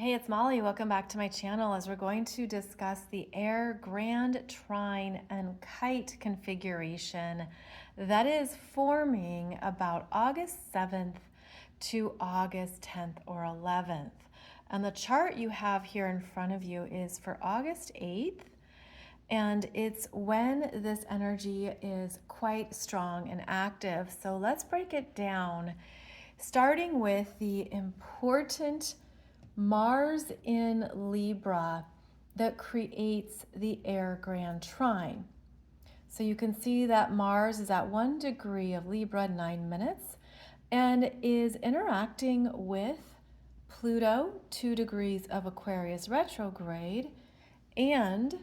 Hey, it's Molly. Welcome back to my channel as we're going to discuss the Air Grand Trine and Kite configuration that is forming about August 7th to August 10th or 11th. And the chart you have here in front of you is for August 8th, and it's when this energy is quite strong and active. So let's break it down, starting with the important Mars in Libra that creates the Air Grand Trine. So you can see that Mars is at 1 degree of Libra, 9 minutes, and is interacting with Pluto, 2 degrees of Aquarius retrograde, and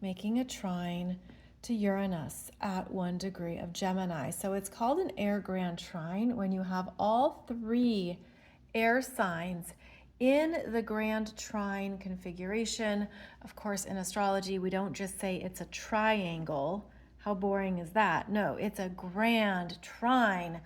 making a trine to Uranus at 1 degree of Gemini. So it's called an Air Grand Trine when you have all three air signs in the Grand Trine configuration. Of course, in astrology, we don't just say it's a triangle. How boring is that? No, it's a Grand Trine.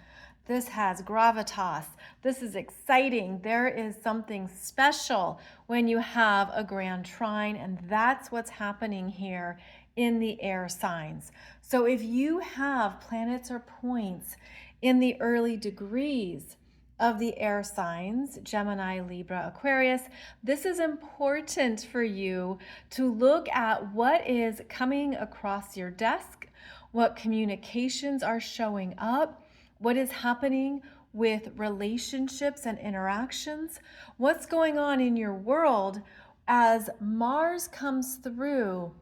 This has gravitas. This is exciting. There is something special when you have a Grand Trine, and that's what's happening here in the air signs. So if you have planets or points in the early degrees of the air signs, Gemini, Libra, Aquarius, this is important for you to look at what is coming across your desk, what communications are showing up, what is happening with relationships and interactions, what's going on in your world as Mars comes through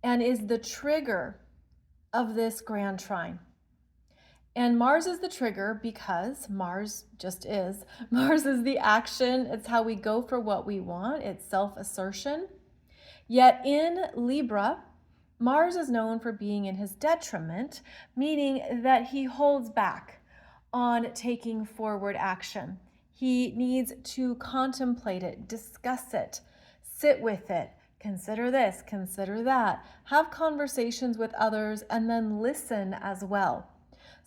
and is the trigger of this Grand Trine. And Mars is the trigger because Mars just is. Mars is the action. It's how we go for what we want. It's self-assertion. Yet in Libra, Mars is known for being in his detriment, meaning that he holds back on taking forward action. He needs to contemplate it, discuss it, sit with it, consider this, consider that, have conversations with others, and then listen as well.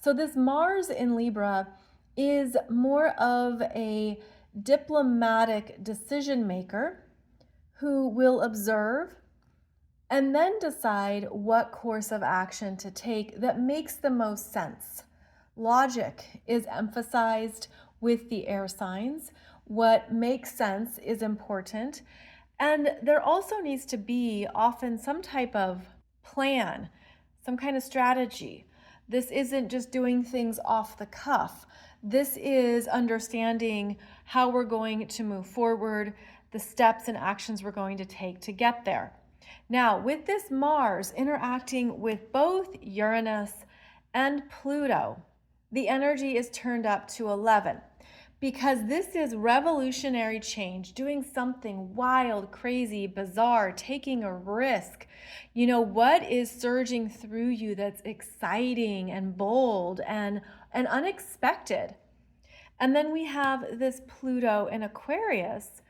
So this Mars in Libra is more of a diplomatic decision maker who will observe and then decide what course of action to take that makes the most sense. Logic is emphasized with the air signs. What makes sense is important. And there also needs to be often some type of plan, some kind of strategy. This isn't just doing things off the cuff. This is understanding how we're going to move forward, the steps and actions we're going to take to get there. Now, with this Mars interacting with both Uranus and Pluto, the energy is turned up to 11 because this is revolutionary change, doing something wild, crazy, bizarre, taking a risk. You know, what is surging through you that's exciting and bold and unexpected? And then we have this Pluto in Aquarius,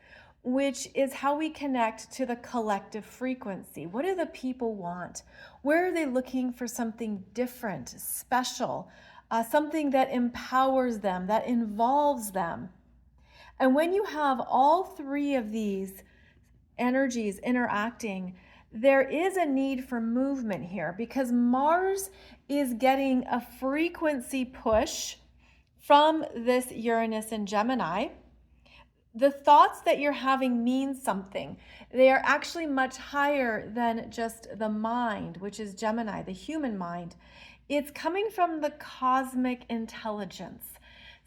which is how we connect to the collective frequency. What do the people want? Where are they looking for something different, special, something that empowers them, that involves them? And when you have all three of these energies interacting, there is a need for movement here because Mars is getting a frequency push from this Uranus and Gemini. The thoughts that you're having mean something. They are actually much higher than just the mind, which is Gemini, the human mind. It's coming from the cosmic intelligence.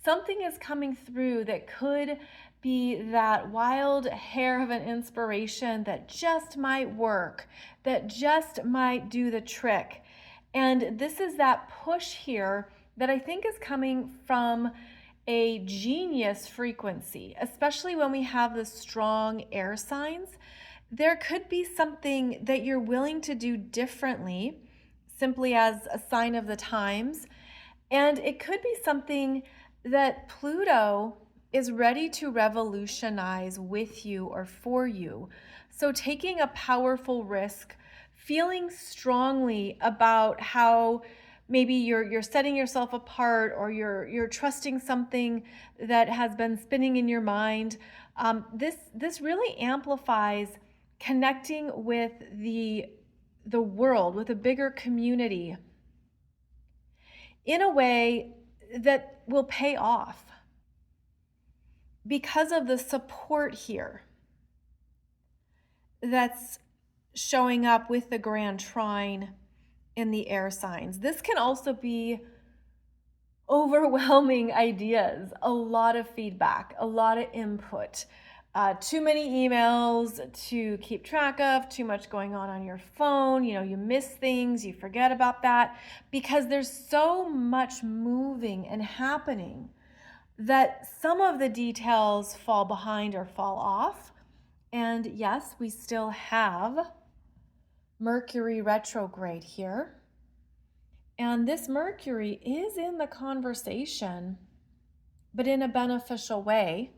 Something is coming through that could be that wild hair of an inspiration that just might work, that just might do the trick. And this is that push here that I think is coming from a genius frequency, especially when we have the strong air signs. There could be something that you're willing to do differently, simply as a sign of the times. And it could be something that Pluto is ready to revolutionize with you or for you. So taking a powerful risk, feeling strongly about how maybe you're setting yourself apart, or you're trusting something that has been spinning in your mind. This really amplifies connecting with the world, with a bigger community, in a way that will pay off because of the support here that's showing up with the Grand Trine in the air signs. This can also be overwhelming ideas, a lot of feedback, a lot of input, too many emails to keep track of, too much going on your phone. You miss things, you forget about that, because there's so much moving and happening that some of the details fall behind or fall off. And yes, we still have Mercury retrograde here. And this Mercury is in the conversation, but in a beneficial way.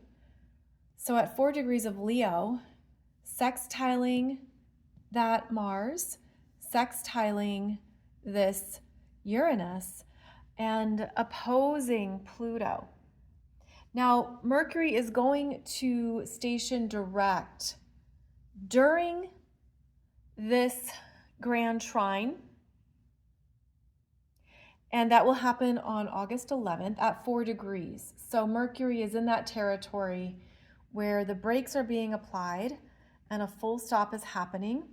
So at 4 degrees of Leo, sextiling that Mars, sextiling this Uranus, and opposing Pluto. Now, Mercury is going to station direct during this Grand Trine, and that will happen on August 11th at 4 degrees. So Mercury is in that territory where the brakes are being applied and a full stop is happening.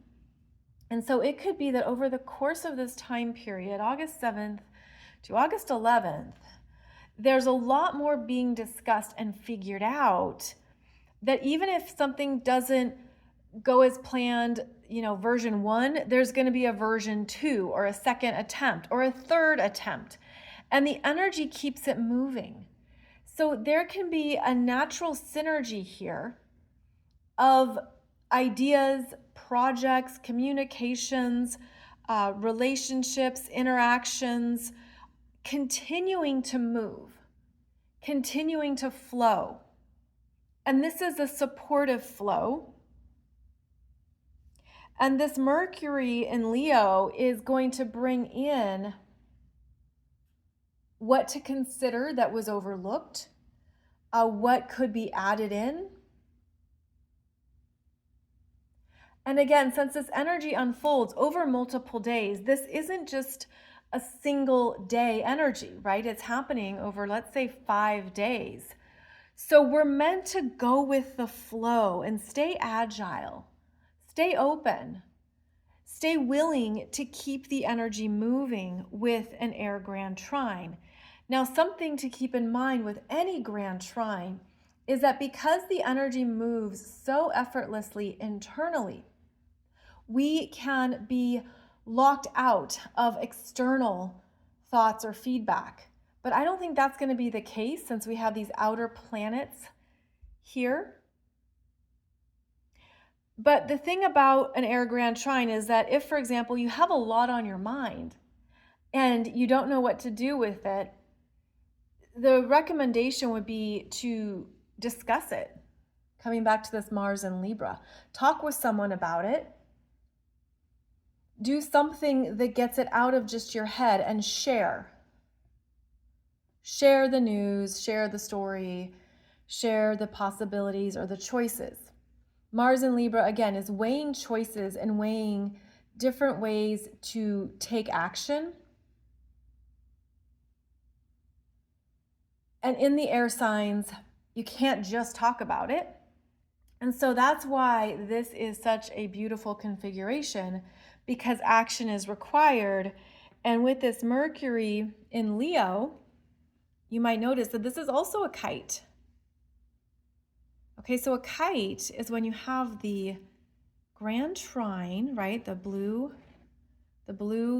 And so it could be that over the course of this time period, August 7th to August 11th, there's a lot more being discussed and figured out, that even if something doesn't go as planned, version 1, there's going to be a version 2, or a second attempt, or a third attempt. And the energy keeps it moving. So there can be a natural synergy here of ideas, projects, communications, relationships, interactions, continuing to move, continuing to flow. And this is a supportive flow. And this Mercury in Leo is going to bring in what to consider that was overlooked, what could be added in. And again, since this energy unfolds over multiple days, this isn't just a single day energy, right? It's happening over, let's say, 5 days. So we're meant to go with the flow and stay agile, stay open, stay willing to keep the energy moving with an Air Grand Trine. Now, something to keep in mind with any Grand Trine is that because the energy moves so effortlessly internally, we can be locked out of external thoughts or feedback. But I don't think that's going to be the case, since we have these outer planets here. But the thing about an Air Grand Trine is that if, for example, you have a lot on your mind and you don't know what to do with it, the recommendation would be to discuss it. Coming back to this Mars and Libra, talk with someone about it. Do something that gets it out of just your head and share. Share the news, share the story, share the possibilities or the choices. Mars in Libra, again, is weighing choices and weighing different ways to take action. And in the air signs, you can't just talk about it. And so that's why this is such a beautiful configuration, because action is required. And with this Mercury in Leo, you might notice that this is also a kite. Okay, so a kite is when you have the Grand Trine, right? The blue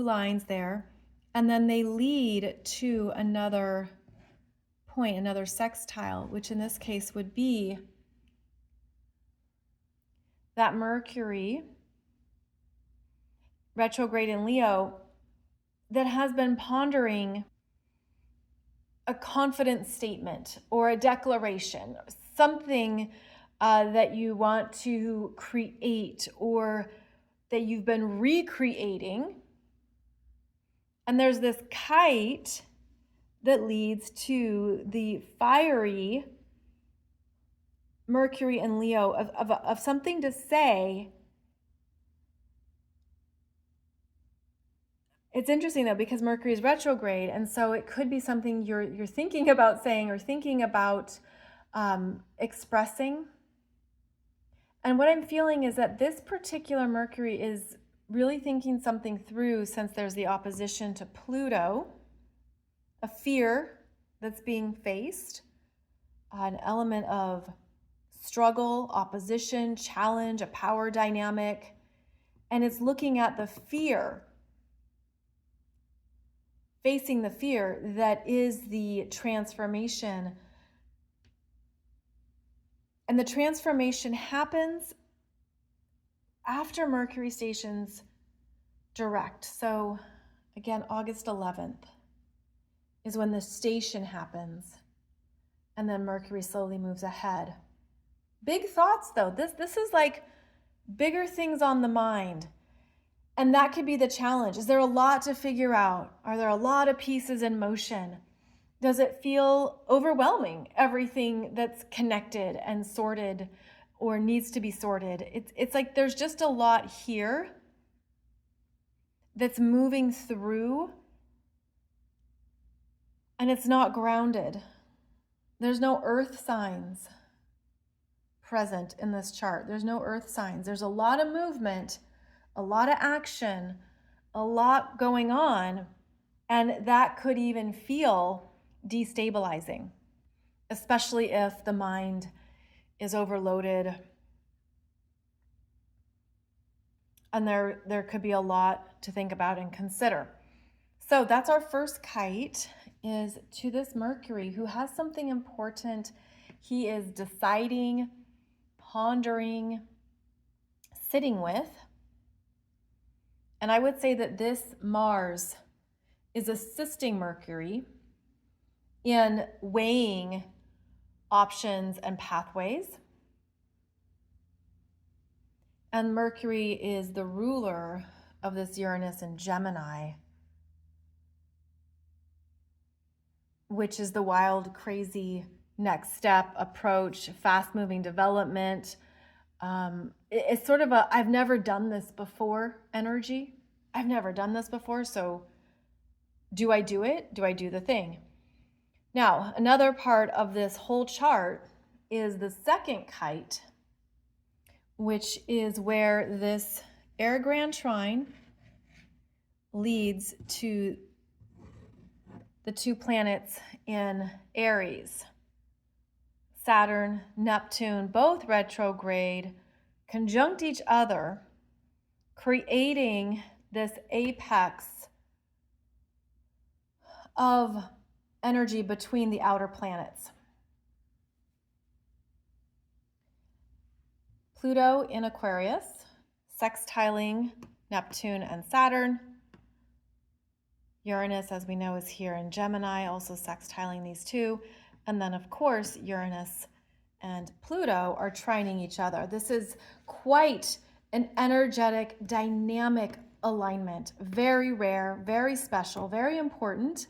lines there, and then they lead to another point, another sextile, which in this case would be that Mercury retrograde in Leo that has been pondering a confident statement or a declaration, something that you want to create or that you've been recreating. And there's this kite that leads to the fiery Mercury and Leo of something to say. It's interesting though, because Mercury is retrograde, and so it could be something you're thinking about saying or thinking about expressing. And what I'm feeling is that this particular Mercury is really thinking something through, since there's the opposition to Pluto, a fear that's being faced, an element of struggle, opposition, challenge, a power dynamic, and it's looking at the fear, facing the fear that is the transformation. And the transformation happens after Mercury stations direct. So again, August 11th is when the station happens, and then Mercury slowly moves ahead. Big thoughts though. This is like bigger things on the mind. And that could be the challenge. Is there a lot to figure out? Are there a lot of pieces in motion? Does it feel overwhelming, everything that's connected and sorted or needs to be sorted? It's like there's just a lot here that's moving through, and it's not grounded. There's no earth signs present in this chart. There's no earth signs. There's a lot of movement, a lot of action, a lot going on, and that could even feel destabilizing, especially if the mind is overloaded. And there could be a lot to think about and consider. So that's our first kite, is to this Mercury who has something important. He is deciding, pondering, sitting with. And I would say that this Mars is assisting Mercury in weighing options and pathways. And Mercury is the ruler of this Uranus and Gemini, which is the wild, crazy next step, approach, fast-moving development. It's sort of a I've never done this before energy. I've never done this before, so do I do it? Do I do the thing? Now, another part of this whole chart is the second kite, which is where this Air Grand Trine leads to the two planets in Aries. Saturn, Neptune, both retrograde, conjunct each other, creating this apex of energy between the outer planets. Pluto in Aquarius, sextiling Neptune and Saturn. Uranus, as we know, is here in Gemini, also sextiling these two. And then, of course, Uranus and Pluto are trining each other. This is quite an energetic, dynamic alignment. Very rare, very special, very important.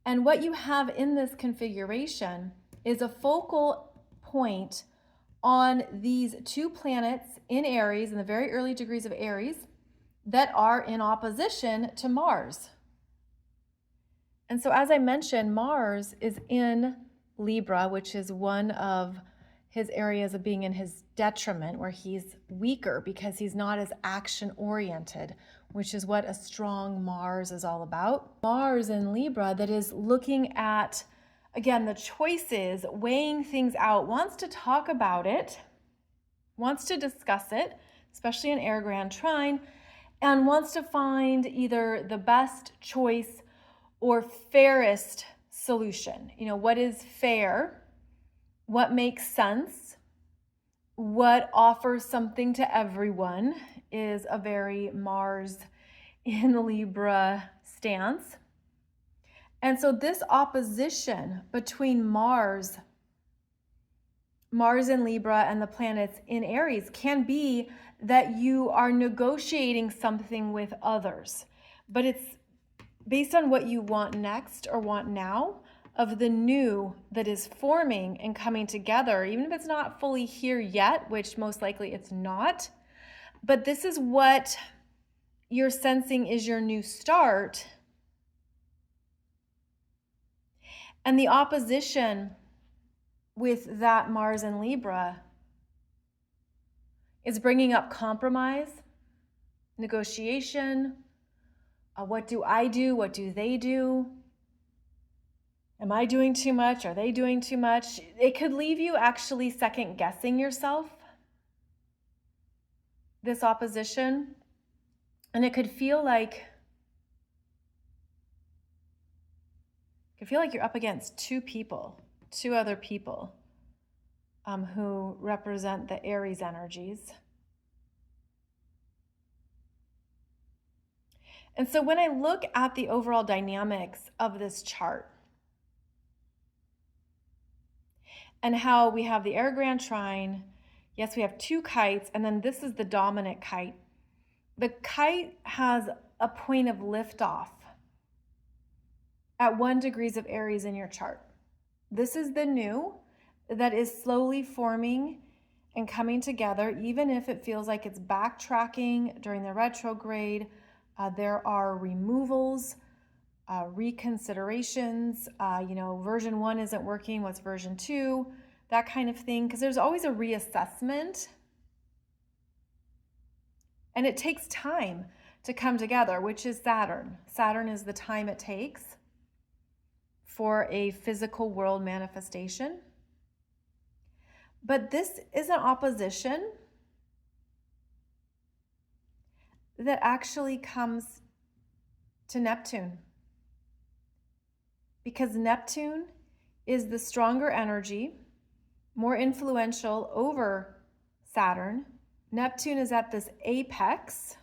And what you have in this configuration is a focal point on these two planets in Aries, in the very early degrees of Aries, that are in opposition to Mars. And so, as I mentioned, Mars is in Libra, which is one of his areas of being in his detriment, where he's weaker because he's not as action-oriented, which is what a strong Mars is all about. Mars in Libra, that is looking at, again, the choices, weighing things out, wants to talk about it, wants to discuss it, especially in Air Grand Trine, and wants to find either the best choice or fairest solution. You know, what is fair? What makes sense? What offers something to everyone is a very Mars in Libra stance. And so this opposition between Mars in Libra and the planets in Aries can be that you are negotiating something with others, but it's based on what you want next or want now, of the new that is forming and coming together, even if it's not fully here yet, which most likely it's not. But this is what you're sensing is your new start. And the opposition with that Mars and Libra is bringing up compromise, negotiation. What do I do? What do they do? Am I doing too much? Are they doing too much? It could leave you actually second guessing yourself, this opposition. And it could feel like you're up against two other people who represent the Aries energies. And so when I look at the overall dynamics of this chart and how we have the Air Grand Trine, yes, we have two kites, and then this is the dominant kite. The kite has a point of liftoff at 1 degree of Aries in your chart. This is the new that is slowly forming and coming together, even if it feels like it's backtracking during the retrograde. There are removals, reconsiderations, version 1 isn't working, what's version 2, that kind of thing, because there's always a reassessment. And it takes time to come together, which is Saturn. Saturn is the time it takes for a physical world manifestation. But this is an opposition that actually comes to Neptune, because Neptune is the stronger energy, more influential over Saturn. Neptune is at this apex,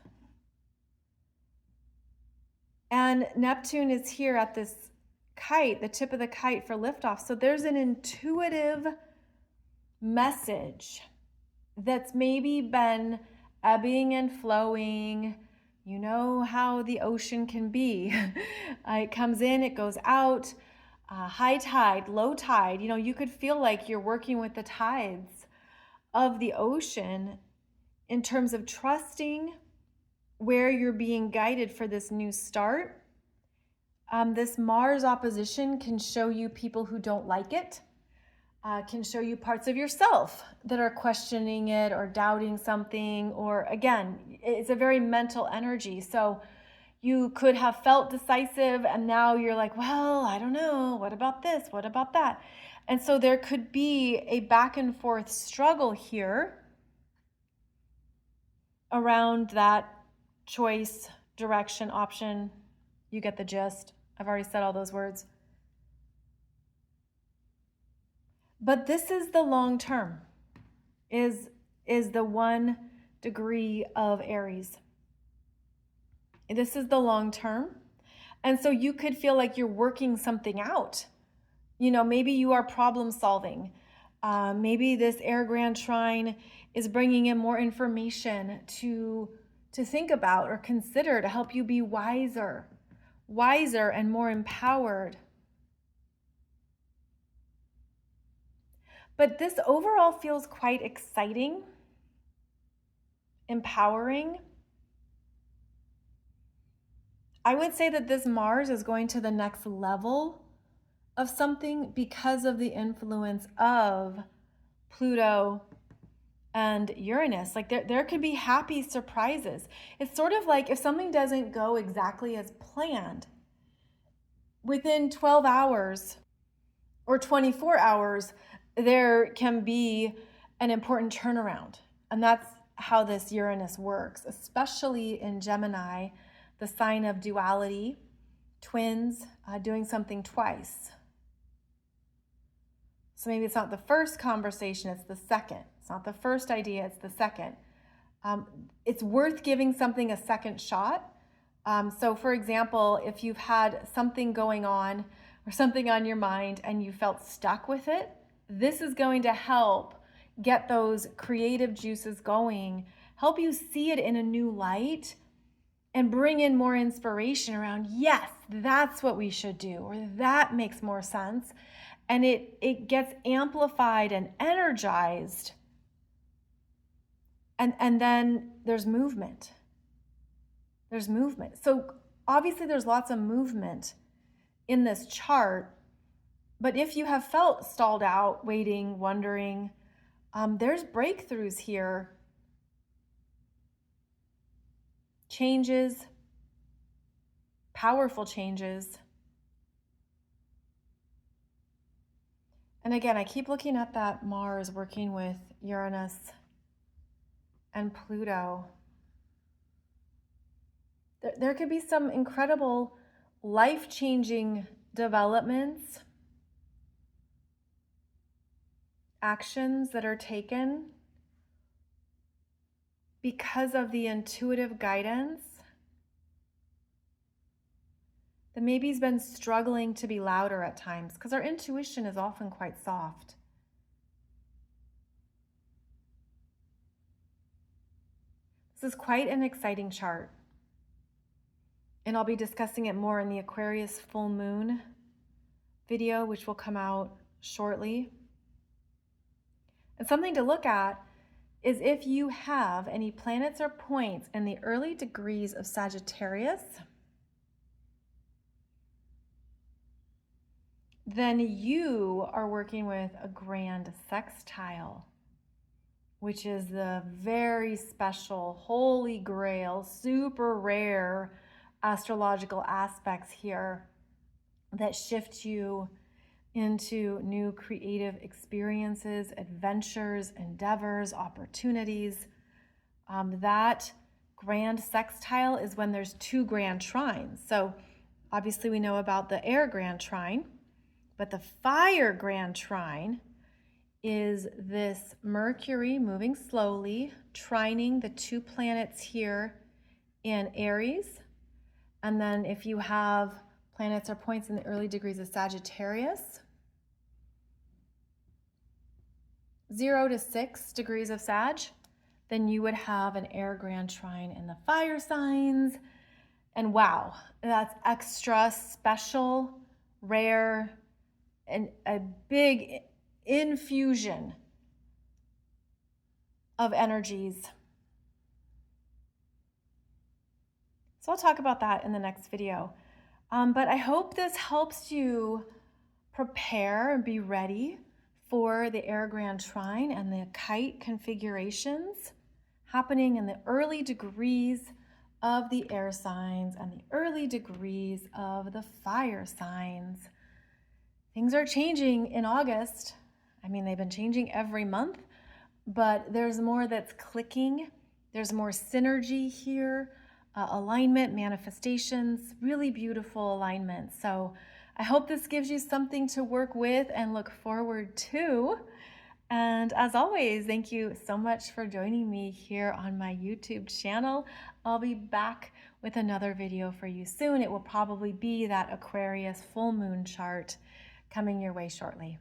and Neptune is here at this kite, the tip of the kite for liftoff. So there's an intuitive message that's maybe been ebbing and flowing. You know how the ocean can be. It comes in, it goes out, high tide, low tide. You could feel like you're working with the tides of the ocean in terms of trusting where you're being guided for this new start. This Mars opposition can show you people who don't like it. Can show you parts of yourself that are questioning it or doubting something, or again, it's a very mental energy. So you could have felt decisive and now you're like, well, I don't know, what about this? What about that? And so there could be a back and forth struggle here around that choice, direction, option. You get the gist. I've already said all those words. But this is the long term, is the 1 degree of Aries. This is the long term. And so you could feel like you're working something out. Maybe you are problem solving. Maybe this Air Grand Trine is bringing in more information to think about or consider to help you be wiser and more empowered. But this overall feels quite exciting, empowering. I would say that this Mars is going to the next level of something because of the influence of Pluto and Uranus. Like there could be happy surprises. It's sort of like if something doesn't go exactly as planned, within 12 hours or 24 hours, there can be an important turnaround. And that's how this Uranus works, especially in Gemini, the sign of duality, twins, doing something twice. So maybe it's not the first conversation, it's the second. It's not the first idea, it's the second. It's worth giving something a second shot. So for example, if you've had something going on or something on your mind and you felt stuck with it, this is going to help get those creative juices going, help you see it in a new light, and bring in more inspiration around, yes, that's what we should do, or that makes more sense. And it gets amplified and energized. And then there's movement. There's movement. So obviously there's lots of movement in this chart, but if you have felt stalled out, waiting, wondering, there's breakthroughs here. Changes, powerful changes. And again, I keep looking at that Mars working with Uranus and Pluto. There could be some incredible life-changing developments, actions that are taken because of the intuitive guidance that maybe has been struggling to be louder at times, because our intuition is often quite soft. This is quite an exciting chart, and I'll be discussing it more in the Aquarius full moon video, which will come out shortly. And something to look at is if you have any planets or points in the early degrees of Sagittarius, then you are working with a Grand Sextile, which is the very special, holy grail, super rare astrological aspects here that shift you into new creative experiences, adventures, endeavors, opportunities. That Grand Sextile is when there's 2 Grand Trines. So obviously we know about the Air Grand Trine, but the Fire Grand Trine is this Mercury moving slowly, trining the 2 planets here in Aries. And then if you have planets or points in the early degrees of Sagittarius, 0 to 6 degrees of Sag, then you would have an Air Grand Trine in the fire signs. And wow, that's extra special, rare, and a big infusion of energies. So I'll talk about that in the next video. But I hope this helps you prepare and be ready for the Air Grand Trine and the kite configurations happening in the early degrees of the air signs and the early degrees of the fire signs. Things are changing in August. I mean, they've been changing every month, but there's more that's clicking. There's more synergy here, alignment, manifestations, really beautiful alignment. So I hope this gives you something to work with and look forward to. And as always, thank you so much for joining me here on my YouTube channel. I'll be back with another video for you soon. It will probably be that Aquarius full moon chart coming your way shortly.